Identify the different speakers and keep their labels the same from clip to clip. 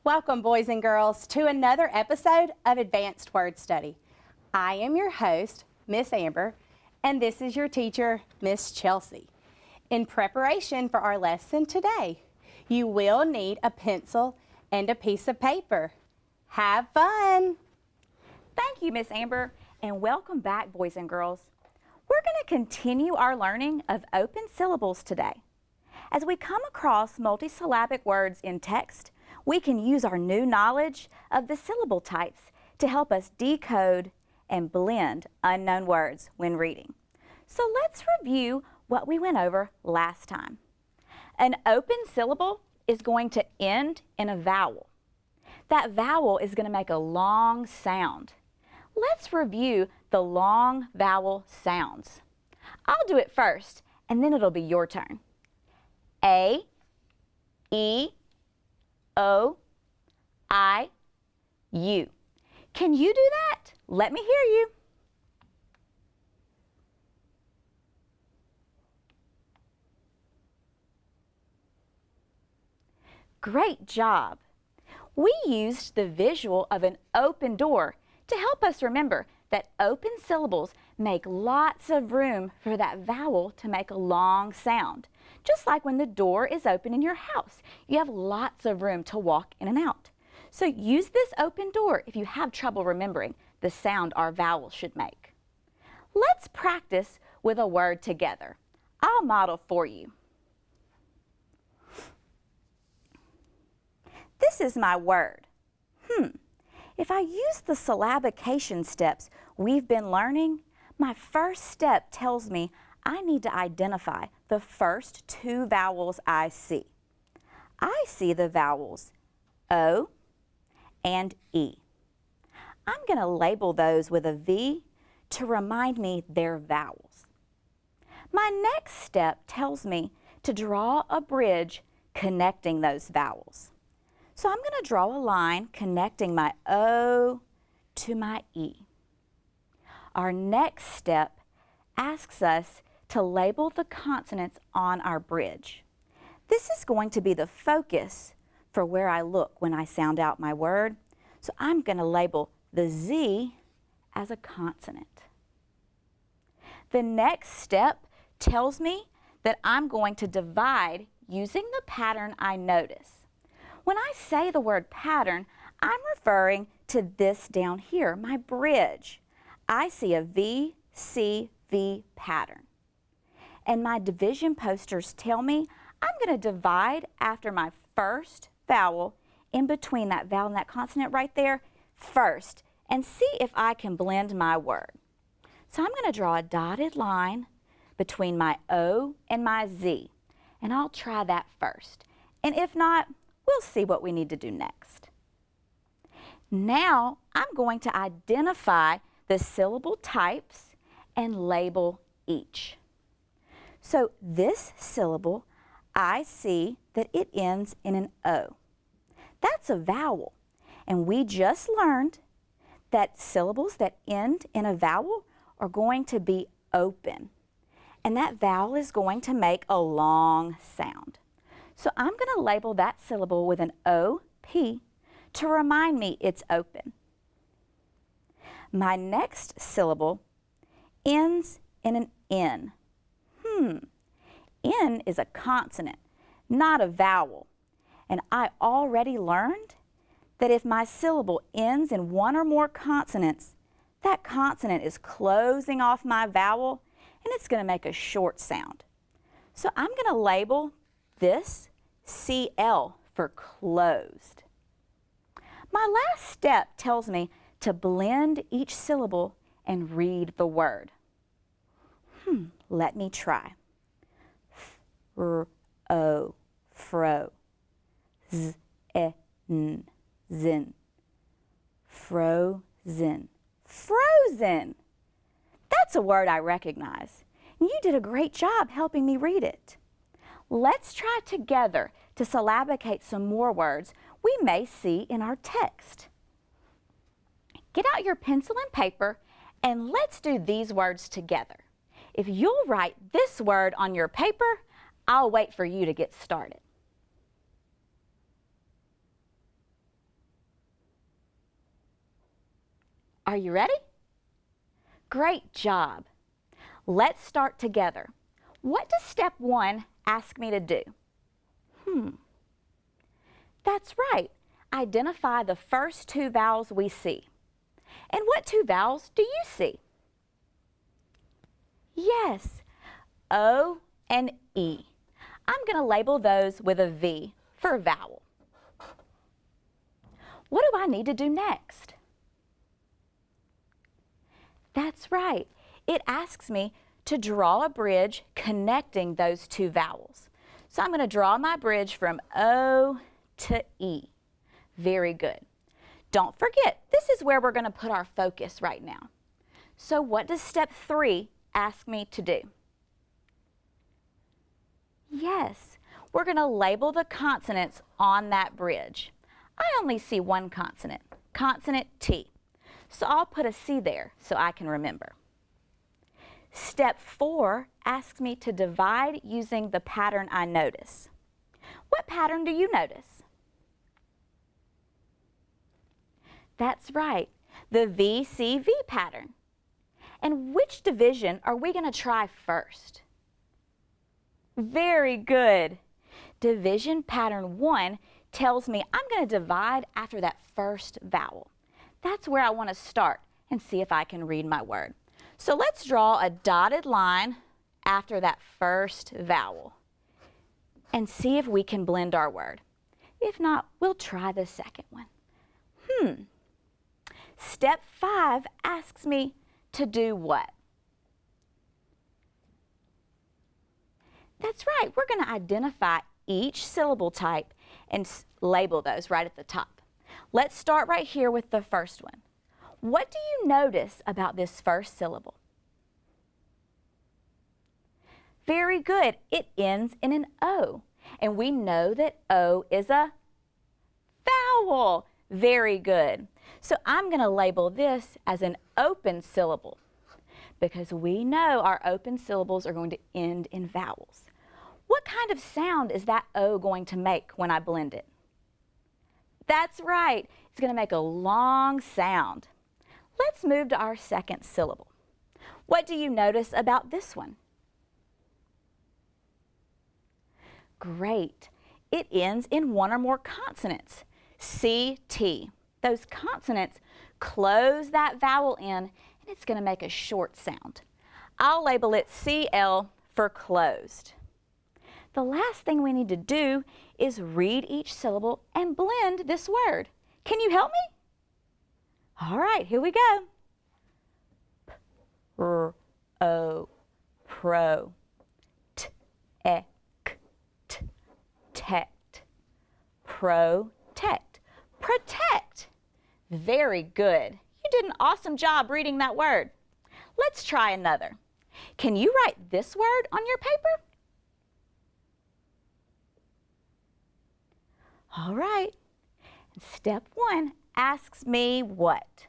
Speaker 1: Welcome, boys and girls, to another episode of Advanced Word Study. I am your host, Miss Amber, and this is your teacher, Miss Chelsea. In preparation for our lesson today, you will need a pencil and a piece of paper. Have fun!
Speaker 2: Thank you, Miss Amber, and welcome back, boys and girls. We're going to continue our learning of open syllables today. As we come across multisyllabic words in text, we can use our new knowledge of the syllable types to help us decode and blend unknown words when reading. So let's review what we went over last time. An open syllable is going to end in a vowel. That vowel is going to make a long sound. Let's review the long vowel sounds. I'll do it first, and then it'll be your turn. A, E, O, I, U. Can you do that? Let me hear you. Great job. We used the visual of an open door to help us remember that open syllables make lots of room for that vowel to make a long sound. Just like when the door is open in your house, you have lots of room to walk in and out. So use this open door if you have trouble remembering the sound our vowels should make. Let's practice with a word together. I'll model for you. This is my word. If I use the syllabication steps we've been learning, my first step tells me I need to identify the first two vowels I see. I see the vowels O and E. I'm going to label those with a V to remind me they're vowels. My next step tells me to draw a bridge connecting those vowels. So I'm going to draw a line connecting my O to my E. Our next step asks us to label the consonants on our bridge. This is going to be the focus for where I look when I sound out my word. So I'm going to label the Z as a consonant. The next step tells me that I'm going to divide using the pattern I notice. When I say the word pattern, I'm referring to this down here, my bridge. I see a V, C, V pattern. And my division posters tell me I'm going to divide after my first vowel in between that vowel and that consonant right there first and see if I can blend my word. So I'm going to draw a dotted line between my O and my Z, and I'll try that first. And if not, we'll see what we need to do next. Now I'm going to identify the syllable types and label each. So this syllable, I see that it ends in an O. That's a vowel, and we just learned that syllables that end in a vowel are going to be open, and that vowel is going to make a long sound. So I'm going to label that syllable with an O-P to remind me it's open. My next syllable ends in an N. N is a consonant, not a vowel. And I already learned that if my syllable ends in one or more consonants, that consonant is closing off my vowel and it's going to make a short sound. So I'm going to label this CL for closed. My last step tells me to blend each syllable and read the word. Let me try. F-R-O, fro. Z-e-n, zin. Frozen. Frozen! That's a word I recognize. And you did a great job helping me read it. Let's try together to syllabicate some more words we may see in our text. Get out your pencil and paper and let's do these words together. If you'll write this word on your paper, I'll wait for you to get started. Are you ready? Great job. Let's start together. What does step 1 ask me to do? That's right. Identify the first 2 vowels we see. And what 2 vowels do you see? Yes, O and E. I'm going to label those with a V for vowel. What do I need to do next? That's right. It asks me to draw a bridge connecting those 2 vowels. So I'm going to draw my bridge from O to E. Very good. Don't forget, this is where we're going to put our focus right now. So what does step 3 ask me to do? Yes, we're going to label the consonants on that bridge. I only see one consonant, consonant T. So I'll put a C there so I can remember. Step 4 asks me to divide using the pattern I notice. What pattern do you notice? That's right, the VCV pattern. And which division are we going to try first? Very good. Division pattern 1 tells me I'm going to divide after that first vowel. That's where I want to start and see if I can read my word. So let's draw a dotted line after that first vowel and see if we can blend our word. If not, we'll try the second one. Step 5 asks me to do what? That's right, we're going to identify each syllable type and label those right at the top. Let's start right here with the first one. What do you notice about this first syllable? Very good, it ends in an O, and we know that O is a vowel. Very good. So I'm going to label this as an open syllable because we know our open syllables are going to end in vowels. What kind of sound is that O going to make when I blend it? That's right, it's going to make a long sound. Let's move to our second syllable. What do you notice about this one? Great, it ends in one or more consonants. C, T. Those consonants close that vowel in and it's going to make a short sound. I'll label it CL for closed. The last thing we need to do is read each syllable and blend this word. Can you help me? All right, here we go. P-R-O, pro, t-e-c-t, tect, protect, protect. Very good. You did an awesome job reading that word. Let's try another. Can you write this word on your paper? All right. Step 1 asks me what?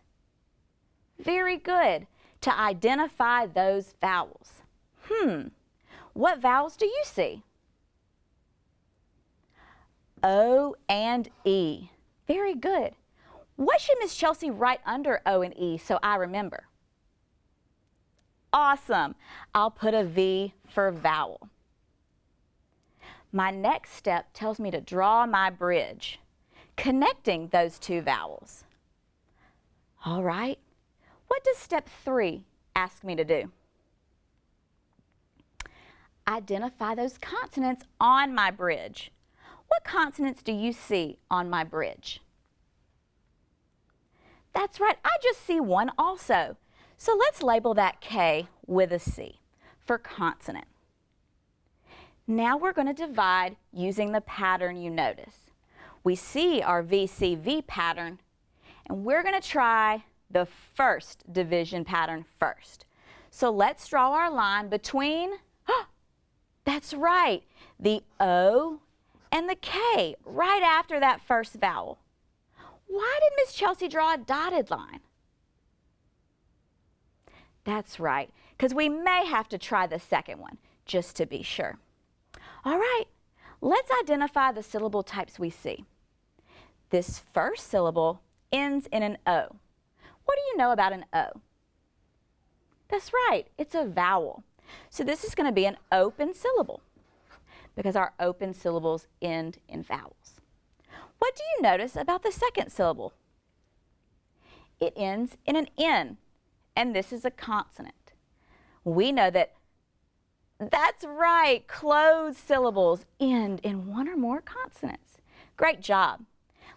Speaker 2: Very good. To identify those vowels. What vowels do you see? O and E. Very good. What should Miss Chelsea write under O and E so I remember? Awesome. I'll put a V for vowel. My next step tells me to draw my bridge, connecting those 2 vowels. All right. What does step 3 ask me to do? Identify those consonants on my bridge. What consonants do you see on my bridge? That's right, I just see one also. So let's label that K with a C for consonant. Now we're going to divide using the pattern you notice. We see our VCV pattern, and we're going to try the first division pattern first. So let's draw our line between, that's right, the O and the K right after that first vowel. Why did Miss Chelsea draw a dotted line? That's right, because we may have to try the second one, just to be sure. All right, let's identify the syllable types we see. This first syllable ends in an O. What do you know about an O? That's right, it's a vowel. So this is going to be an open syllable because our open syllables end in vowels. What do you notice about the second syllable? It ends in an N, and this is a consonant. We know that's right, closed syllables end in one or more consonants. Great job.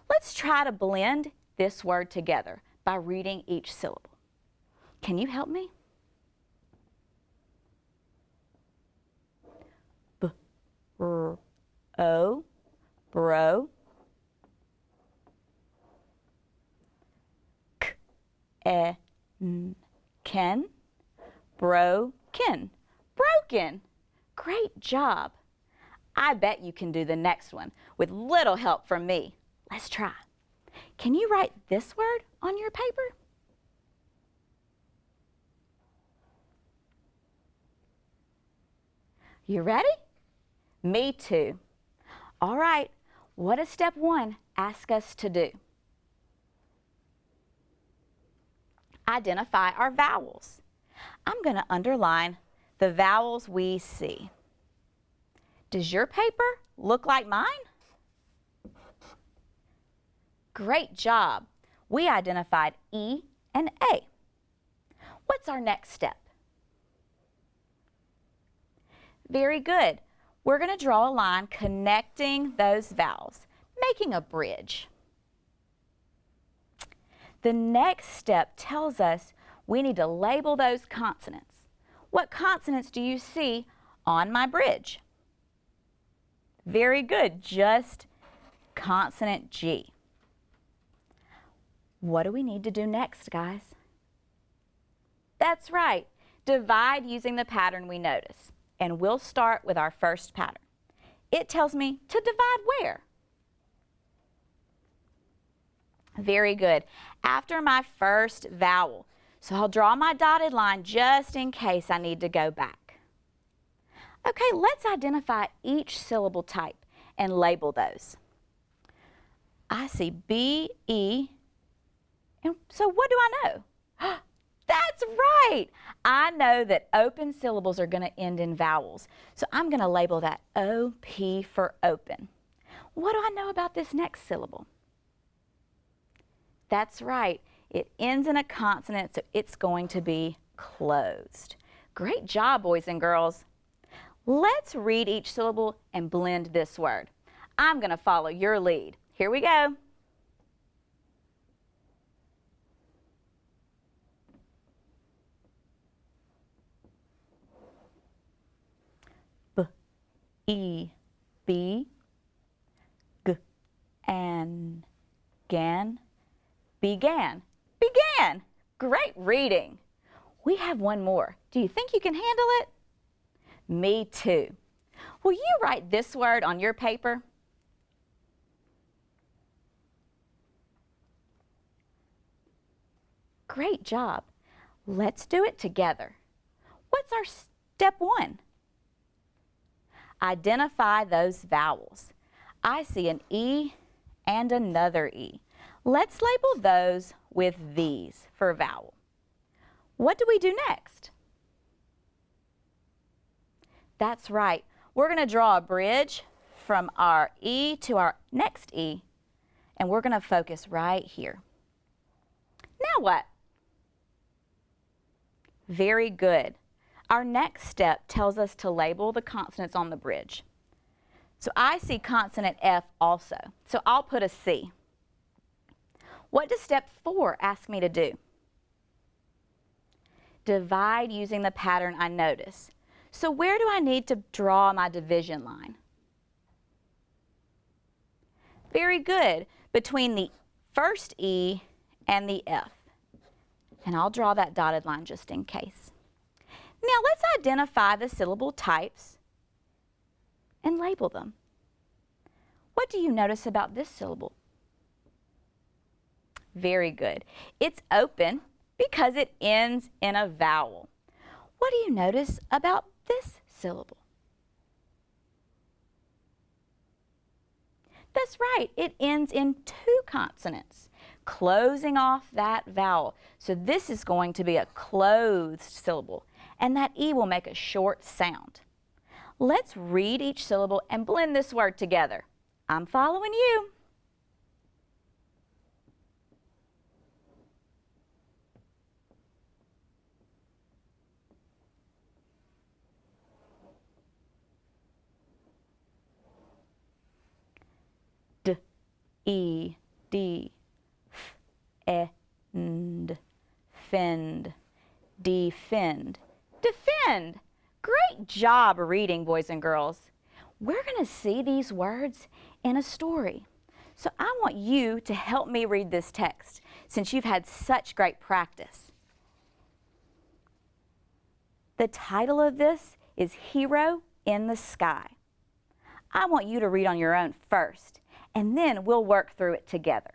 Speaker 2: Let's try to blend this word together by reading each syllable. Can you help me? B-r-o, bro. K-e-n, broken. Broken. Great job. I bet you can do the next one with little help from me. Let's try. Can you write this word on your paper? You ready? Me too. All right, what does step 1 ask us to do? Identify our vowels. I'm going to underline the vowels we see. Does your paper look like mine? Great job. We identified E and A. What's our next step? Very good. We're going to draw a line connecting those vowels, making a bridge. The next step tells us we need to label those consonants. What consonants do you see on my bridge? Very good, just consonant G. What do we need to do next, guys? That's right, divide using the pattern we notice. And we'll start with our first pattern. It tells me to divide where? Very good. After my first vowel. So I'll draw my dotted line just in case I need to go back. Okay, let's identify each syllable type and label those. I see B, E, and so what do I know? That's right! I know that open syllables are going to end in vowels. So I'm going to label that O-P for open. What do I know about this next syllable? That's right. It ends in a consonant, so it's going to be closed. Great job, boys and girls. Let's read each syllable and blend this word. I'm going to follow your lead. Here we go. E, B, G, An, Gan, began. Began! Great reading. We have one more. Do you think you can handle it? Me too. Will you write this word on your paper? Great job. Let's do it together. What's our step 1? Identify those vowels. I see an E and another E. Let's label those with these for vowel. What do we do next? That's right. We're going to draw a bridge from our E to our next E, and we're going to focus right here. Now what? Very good. Our next step tells us to label the consonants on the bridge. So I see consonant F also, so I'll put a C. What does step 4 ask me to do? Divide using the pattern I notice. So where do I need to draw my division line? Very good, between the first E and the F. And I'll draw that dotted line just in case. Now let's identify the syllable types and label them. What do you notice about this syllable? Very good. It's open because it ends in a vowel. What do you notice about this syllable? That's right, it ends in 2 consonants. closing off that vowel. So this is going to be a closed syllable, and that E will make a short sound. Let's read each syllable and blend this word together. I'm following you. D, E, D, F, end, fend, defend, defend. Great job reading, boys and girls. We're going to see these words in a story. So I want you to help me read this text since you've had such great practice. The title of this is Hero in the Sky. I want you to read on your own first, and then we'll work through it together.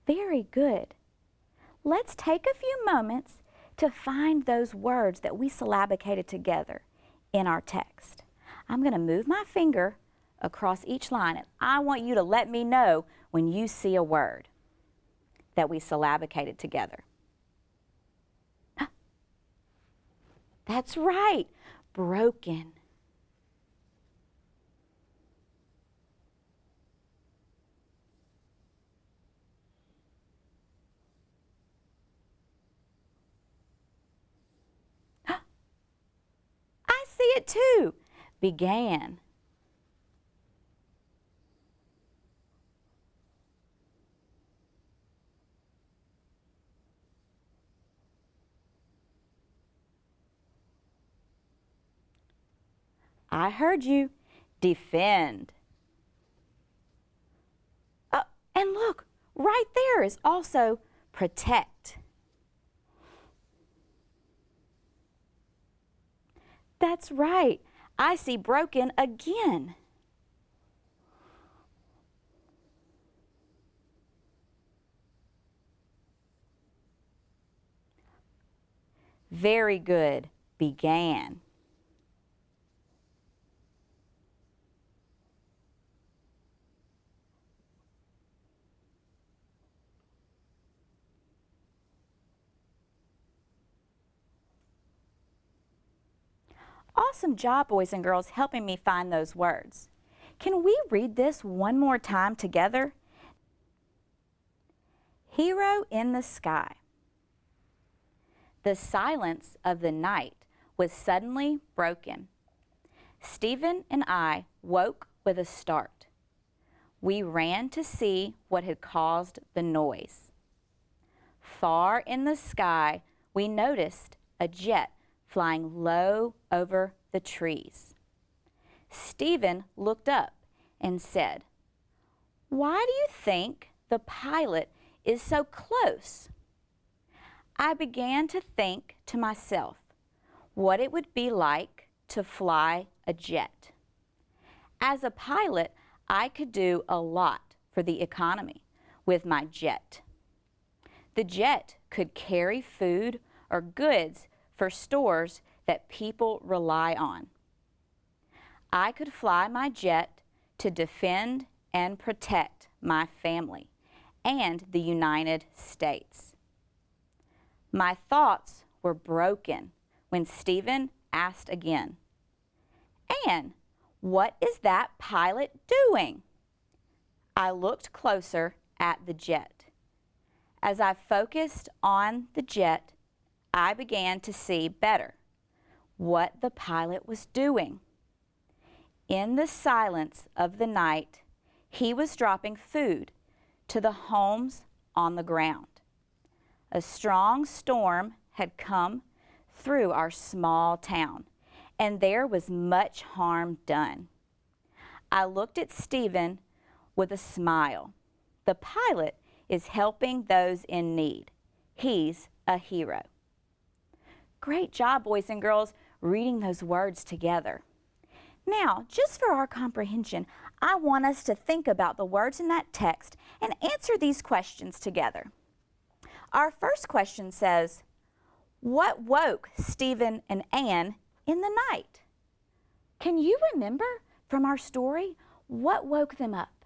Speaker 2: Very good. Let's take a few moments to find those words that we syllabicated together in our text. I'm going to move my finger across each line, and I want you to let me know when you see a word that we syllabicated together. That's right, broken. I see it too. Began. I heard you. Defend. Oh, and look, right there is also protect. That's right. I see broken again. Very good. Began. Awesome job, boys and girls, helping me find those words. Can we read this one more time together? Hero in the sky. The silence of the night was suddenly broken. Stephen and I woke with a start. We ran to see what had caused the noise. Far in the sky, we noticed a jet flying low over the trees. Stephen looked up and said, "Why do you think the pilot is so close?" I began to think to myself what it would be like to fly a jet. As a pilot, I could do a lot for the economy with my jet. The jet could carry food or goods for stores that people rely on. I could fly my jet to defend and protect my family and the United States. My thoughts were broken when Stephen asked again, "And What is that pilot doing? I looked closer at the jet. As I focused on the jet, I began to see better what the pilot was doing. In the silence of the night, he was dropping food to the homes on the ground. A strong storm had come through our small town, and there was much harm done. I looked at Stephen with a smile. The pilot is helping those in need. He's a hero. Great job, boys and girls, reading those words together. Now, just for our comprehension, I want us to think about the words in that text and answer these questions together. Our first question says, what woke Stephen and Anne in the night? Can you remember from our story what woke them up?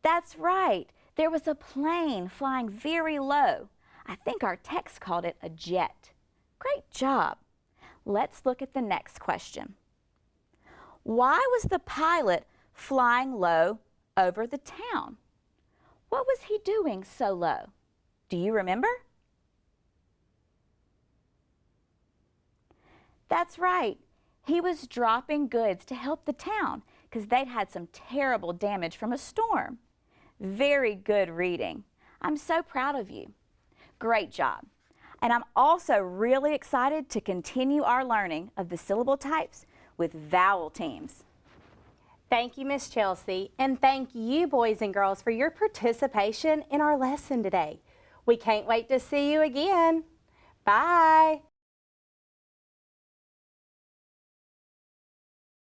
Speaker 2: That's right. There was a plane flying very low. I think our text called it a jet. Great job. Let's look at the next question. Why was the pilot flying low over the town? What was he doing so low? Do you remember? That's right. He was dropping goods to help the town because they'd had some terrible damage from a storm. Very good reading. I'm so proud of you. Great job. And I'm also really excited to continue our learning of the syllable types with vowel teams.
Speaker 1: Thank you, Miss Chelsea, and thank you, boys and girls, for your participation in our lesson today. We can't wait to see you again. Bye.